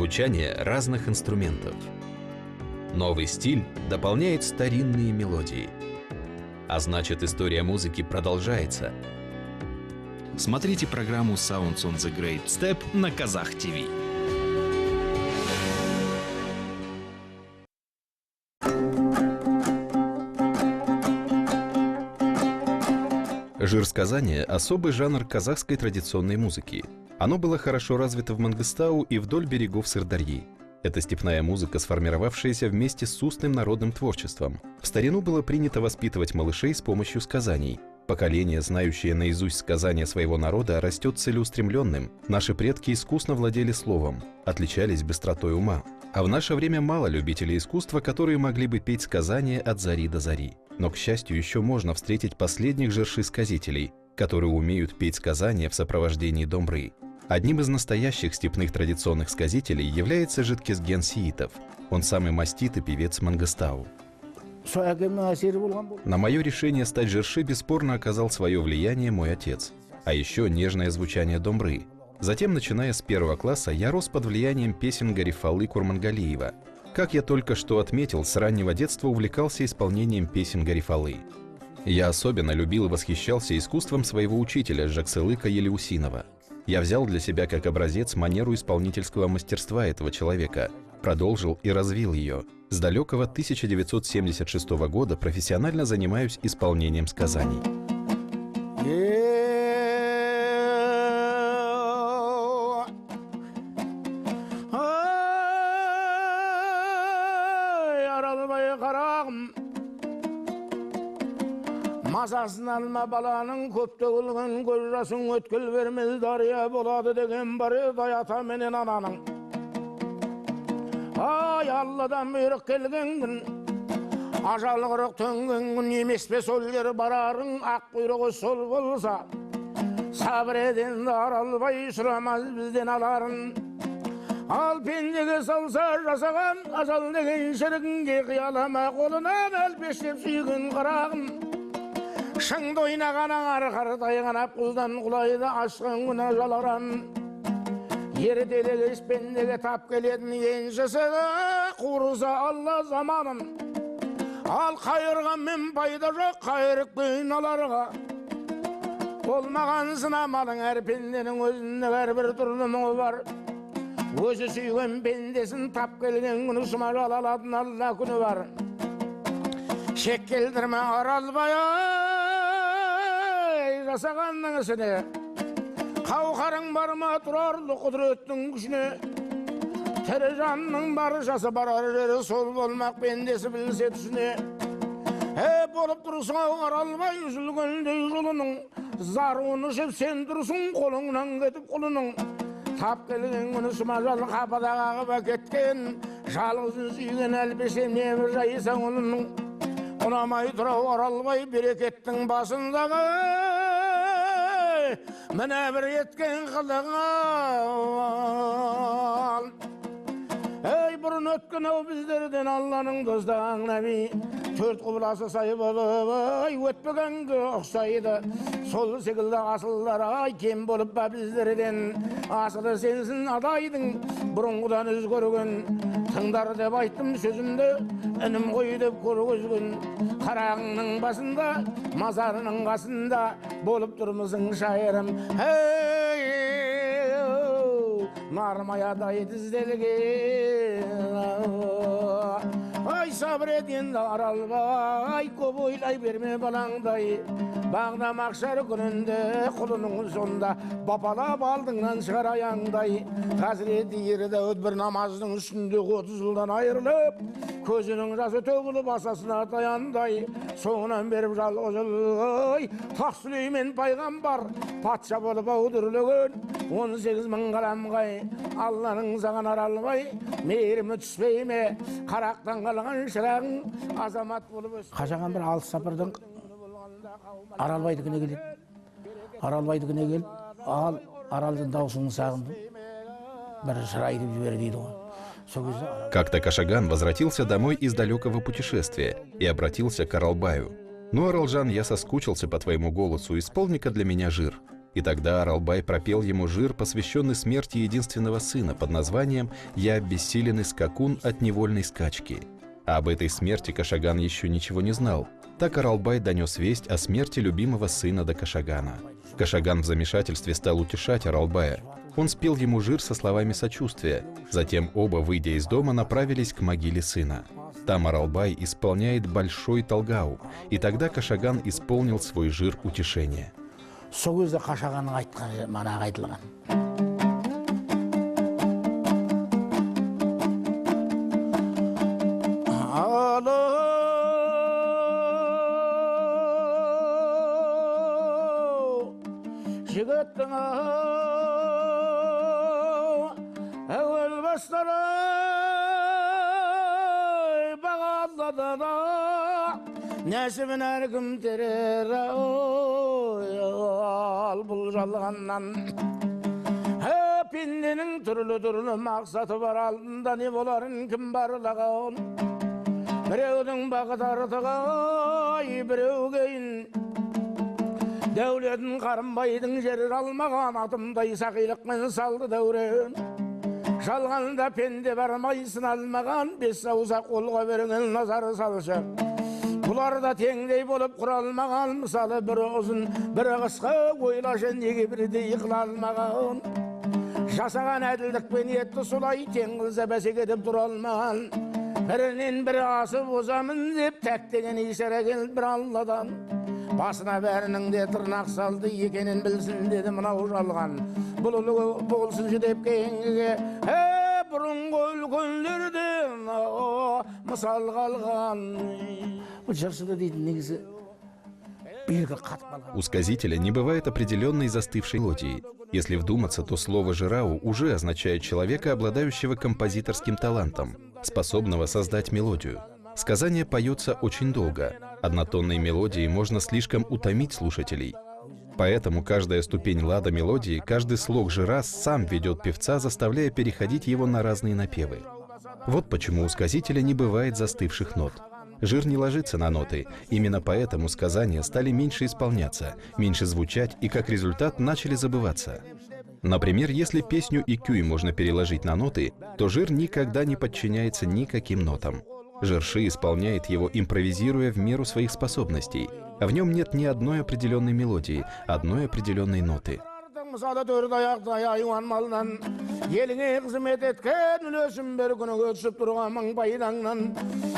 звучание разных инструментов. Новый стиль дополняет старинные мелодии. А значит, история музыки продолжается. Смотрите программу Sounds on the Great Step на Казах ТВ. Жирсказание – особый жанр казахской традиционной музыки. Оно было хорошо развито в Мангыстау и вдоль берегов Сырдарьи. Это степная музыка, сформировавшаяся вместе с устным народным творчеством. В старину было принято воспитывать малышей с помощью сказаний. Поколение, знающее наизусть сказания своего народа, растет целеустремленным. Наши предки искусно владели словом, отличались быстротой ума. А в наше время мало любителей искусства, которые могли бы петь сказания от зари до зари. Но, к счастью, еще можно встретить последних жирши-сказителей, которые умеют петь сказания в сопровождении домбры. Одним из настоящих степных традиционных сказителей является Житкезген Сиитов. Он самый маститый певец Мангыстау. На мое решение стать жирши бесспорно оказал свое влияние мой отец. А еще нежное звучание домбры. Затем, начиная с 1 класса, я рос под влиянием песен Гарифалы Курмангалиева. Как я только что отметил, с раннего детства увлекался исполнением песен Гарифалы. Я особенно любил и восхищался искусством своего учителя Жаксылыка Елеусинова. Я взял для себя как образец манеру исполнительского мастерства этого человека, продолжил и развил ее. С далекого 1976 года профессионально занимаюсь исполнением сказаний. Masasın alma balanın köpte ılgın gözrasın ötkül vermez darya boladı degen barı dayata menen ananın. Ay Allah'dan buyruq kelgen gün, ajal kırık töngen gün emespe sol yer bararın ak kuyruğu sol bolsa, sabreden daralbay süramaz bizden aların. Al pendege salsa jasagan ajal degen şerginge kıyalama koluna elbeşlep suygun kırağın. Şыңды ойнаған аңар тайған апқыздан құлайды ашқан күн ажаларан. Ертелі еспендеге тап келетін еншісі құрыса алла заманын. Ал қайырған мен пайда жоқ қайырық бейналарға. Болмаған сынамалың әр пенденің өзінде әрбір түрлі мұңы бар. Өзі сүйген пендесін тап келген күні сұма жалалатын алла күні бар. Шек келдірме аралбай жасағанның ісіне, қауқарың бар ма тұрарлы құдіреттің күшіне. Тірі жанның баршасы барар жері сол болмақ пендесі білсе түсіне. Болып тұрсың ау аралбай үзілгендей жолының, заруын ішіп сен тұрсың қолыңнан кетіп құлының. Тап келген күні сұмажал қапада қағып әкеткен, жалғызын сүйген әлбесе небір жайсаң ұлының. Ұнамай тұрау аралбай берекеттің басындағы, міне бір еткен қылыңа. Ей бұрын өткен ау біздерден Алланың достаған нәби, төрт құбыласы сай болып, өтпегенге ұқсайды. Сол секілді асылдар кем болып ба біздерден, асылы сенсін адайдың бұрынғыдан өзгерген. Тыңдар деп айттым сөзімді, інім қой деп көргізген. Қарағыңның басында, мазарының қасында болып тұрмысың шайырым. Нармаядай тізделген. Ай сабыретін аралбай, көп ойлай берме балаңдай. Бағда мақшар күнінде құлының сонда бапалап алдыңнан шығар аяңдай. Қазіреті ерді өтбір намаздың үстінде 30 жылдан айырылып, көзінің жасы төгіліп асасына таяңдай. Соңынан беріп жалғыз ұлғай, Тақ Сүлеймен пайғамбар патша болып аудырлығын. 18 мың қаламғай, Алланың саған аралбай, мейірімі түспей ме, қарақтан қалған шырағың азамат болып өсіп. Қашаған бір алыс сапырдың Аралбайдыкіне келеді. Аралбайдыкіне келіп, ал Аралдың даусын сағындым. Бір шырай деп жібер дейді ғой. Как-то Кашаган возвратился домой из далекого путешествия и обратился к Аралбаю. «Ну, Аралжан, я соскучился по твоему голосу, исполни-ка для меня жир». И тогда Аралбай пропел ему жир, посвященный смерти единственного сына под названием «Я обессиленный скакун от невольной скачки». А об этой смерти Кашаган еще ничего не знал. Так Аралбай донес весть о смерти любимого сына до Кашагана. Кашаган в замешательстве стал утешать Аралбая. Он спел ему жир со словами сочувствия. Затем оба, выйдя из дома, направились к могиле сына. Там Аралбай исполняет большой талгау, и тогда Кашаган исполнил свой жир утешения. Сол кезде Қашағанның айтқан манағы айтылған. Жігіттің әуел бастары бағалады да нәсібін әркім терер ал бұл жалғаннан пенденің түрлі мақсаты бар алдында не боларын кім барлаған біреудің бақыт артығы біреу кейін дәулетін қарынбайдың жері алмаған атымдай сақилықпен салды дәурен жалғанда пенде бармай сыналмаған бес саусақ қолға берген назары салшы бұлар да теңдей болып құра алмаған мысалы бірі ұзын бірі қысқа ойлашы неге бірдей қыла алмаған жасаған әділдік пен ниетті солай тең қылса бәсеке деп тұра алмаған бірінен бірі асып озамын деп тәктеген ишара келді бір алладан басына бәрінің де тырнақ салды екенін білсін деді мынау жалған бұл ұлы болсыншы деп кейінгіге бұрынғы үлкендерден мысал қалған Бұл жыршыда дейтін негізі белгі қатып қалған. У сказителя не бывает определенной застывшей мелодии. Если вдуматься, то слово «жирау» уже означает человека, обладающего композиторским талантом, способного создать мелодию. Сказание поется очень долго. Однотонной мелодией можно слишком утомить слушателей. Поэтому каждая ступень лада мелодии, каждый слог жира сам ведет певца, заставляя переходить его на разные напевы. Вот почему у сказителя не бывает застывших нот. Жир не ложится на ноты, именно поэтому сказания стали меньше исполняться, меньше звучать и как результат начали забываться. Например, если песню «Икюй» можно переложить на ноты, то жир никогда не подчиняется никаким нотам. Жирши исполняет его, импровизируя в меру своих способностей. А в нем нет ни одной определенной мелодии, одной определенной ноты. мысалы төрт аяқтай айуан малынан еліңе қызмет еткен үлесім бір күні өтсіп тұрған мың пайдаңнан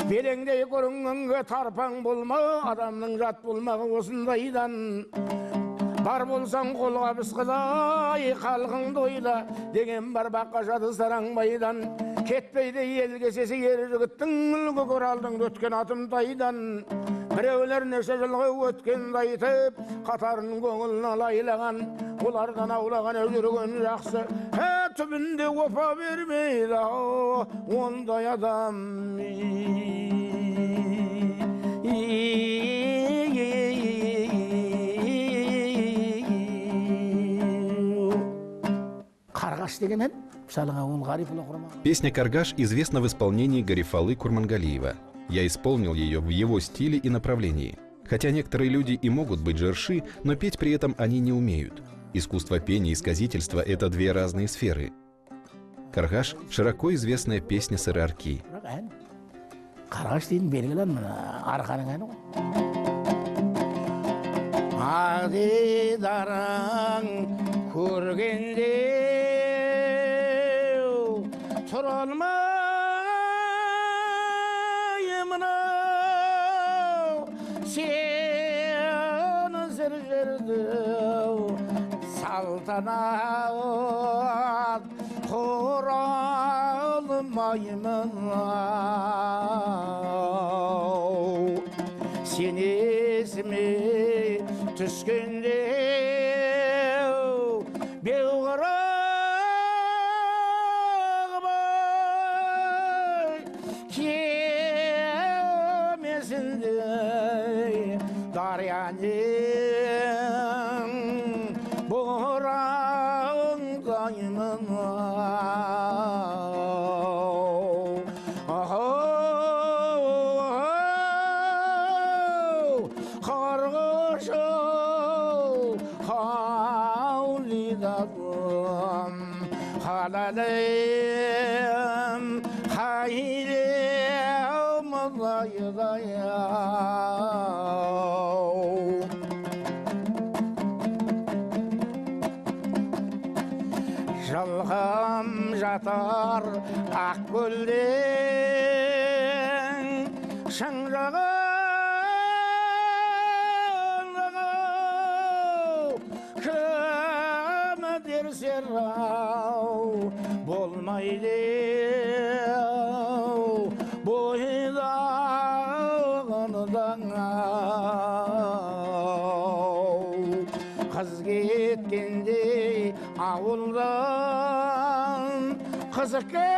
белеңдей көрінгенге тарпаң болма адамның жат болмағы осындайдан бар болсаң қолғабыс қылай халқыңды ойла деген бар баққа жады сараңбайдан кетпейді ел кесесі ер жігіттің үлгі көралдың өткен атымтайдан біреулер неше жылғы өткенді айтып қатарын көңілін лайлаған олардан аулаған жүрген жақсы түбінде опа бермейді ондай адам Қарғаш деген ән, мысалға ол Ғарифолла құрама. Песня «Каргаш» известна в исполнении Гарифоллы Курмангалиева. Я исполнил ее в его стиле и направлении. Хотя некоторые люди и могут быть жирши, но петь при этом они не умеют. Искусство пения и сказительства – это две разные сферы. «Каргаш» – широко известная песня сырарки. Қарғаш деген белгілі арқаның әні ғой. Адидарың көргенде тұра алмаймын сені зір жерді салтанат құра алмаймын сен есіме түскенде белғырағымай кемесінде дарияның бораңдаймын қарғыш halalem hayrem dayı Жалғам жатар ақ көлден шыңыраған кім дерсер ау болмайды бойдағыдан қыз кеткенде ауылдан қызық кетіп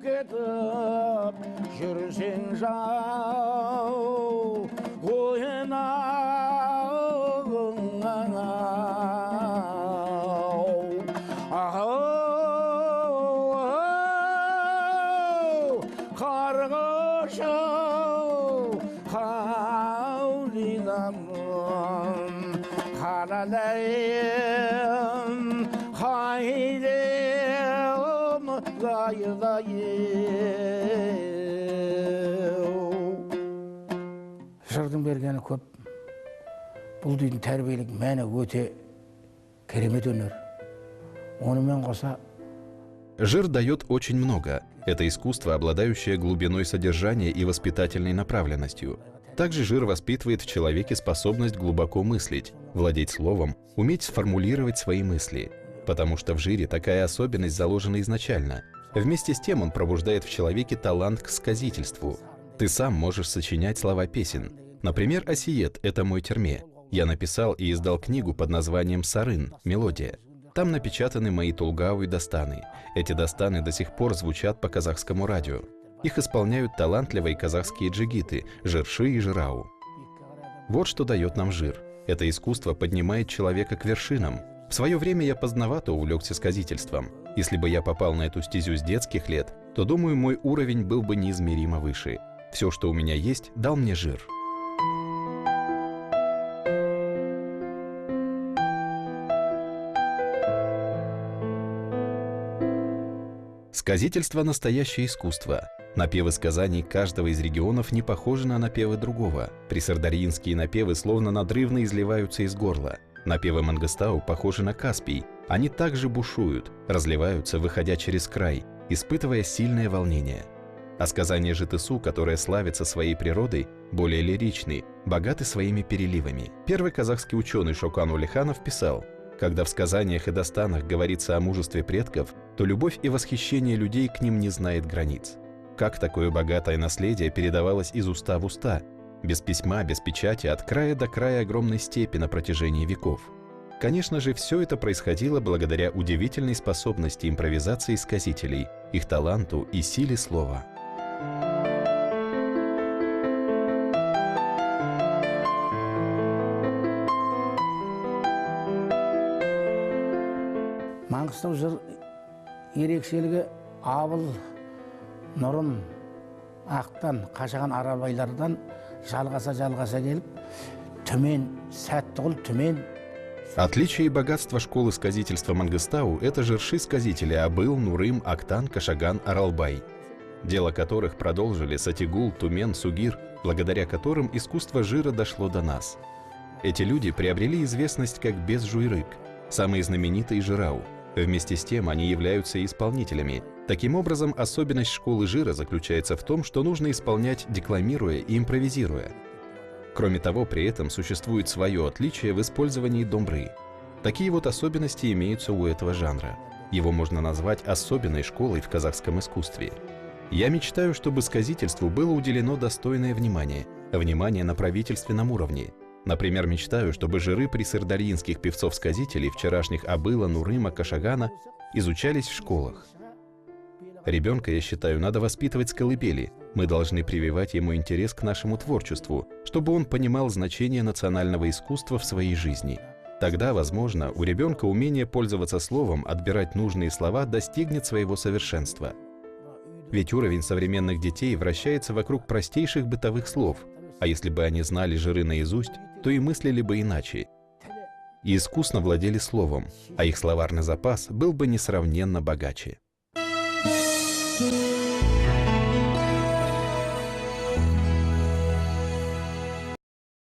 кетіп жүрсең жау қарғышы қаулинамын қаралайым қайдем жырдың бергені көп. Бұл дейтін тәрбиелік мәні өте керемет өнер. Онымен қоса Жир дает очень много. Это искусство, обладающее глубиной содержания и воспитательной направленностью. Также жир воспитывает в человеке способность глубоко мыслить, владеть словом, уметь сформулировать свои мысли. Потому что в жире такая особенность заложена изначально. Вместе с тем он пробуждает в человеке талант к сказительству. Ты сам можешь сочинять слова песен. Например, «Осиет» — это мой терме. Я написал и издал книгу под названием «Сарын» — «Мелодия». Там напечатаны мои тулгау и дастаны. Эти дастаны до сих пор звучат по казахскому радио. Их исполняют талантливые казахские джигиты, жирши и жирау. Вот что дает нам жир. Это искусство поднимает человека к вершинам. В свое время я поздновато увлекся сказительством. Если бы я попал на эту стезю с детских лет, то, думаю, мой уровень был бы неизмеримо выше. Все, что у меня есть, дал мне жир. Сказительство – настоящее искусство. Напевы сказаний каждого из регионов не похожи на напевы другого. Присырдарьинские напевы словно надрывно изливаются из горла. Напевы Мангыстау похожи на Каспий. Они также бушуют, разливаются, выходя через край, испытывая сильное волнение. А сказания Житысу, которое славится своей природой, более лиричны, богаты своими переливами. Первый казахский ученый Шокан Улиханов писал: «Когда в сказаниях и дастанах говорится о мужестве предков, то любовь и восхищение людей к ним не знает границ. Как такое богатое наследие передавалось из уста в уста, без письма, без печати, от края до края огромной степи на протяжении веков? Конечно же, все это происходило благодаря удивительной способности импровизации сказителей, их таланту и силе слова». Маңғыстау жыр ерекшелігі Абыл, Нұрым, Ақтан, Қашаған аралбайлардан жалғаса келіп, төмен, Сәттіғұл, төмен. Отличие и богатство школы сказительства Мангыстау – это жирши-сказители Абыл, Нурым, Актан, Кашаган, Аралбай, дело которых продолжили Сатигул, Тумен, Сугир, благодаря которым искусство жира дошло до нас. Эти люди приобрели известность как Безжуйрык, самые знаменитые жирау. Вместе с тем они являются и исполнителями. Таким образом, особенность школы жира заключается в том, что нужно исполнять, декламируя и импровизируя. Кроме того, при этом существует свое отличие в использовании домбры. Такие вот особенности имеются у этого жанра. Его можно назвать особенной школой в казахском искусстве. Я мечтаю, чтобы сказительству было уделено достойное внимание, внимание на правительственном уровне. Например, мечтаю, чтобы жиры присырдарьинских певцов-сказителей, вчерашних Абыла, Нурыма, Кашагана, изучались в школах. Ребенка, я считаю, надо воспитывать с колыбели. Мы должны прививать ему интерес к нашему творчеству, чтобы он понимал значение национального искусства в своей жизни. Тогда, возможно, у ребенка умение пользоваться словом, отбирать нужные слова достигнет своего совершенства. Ведь уровень современных детей вращается вокруг простейших бытовых слов. А если бы они знали жиры наизусть, то и мыслили бы иначе. И искусно владели словом, а их словарный запас был бы несравненно богаче.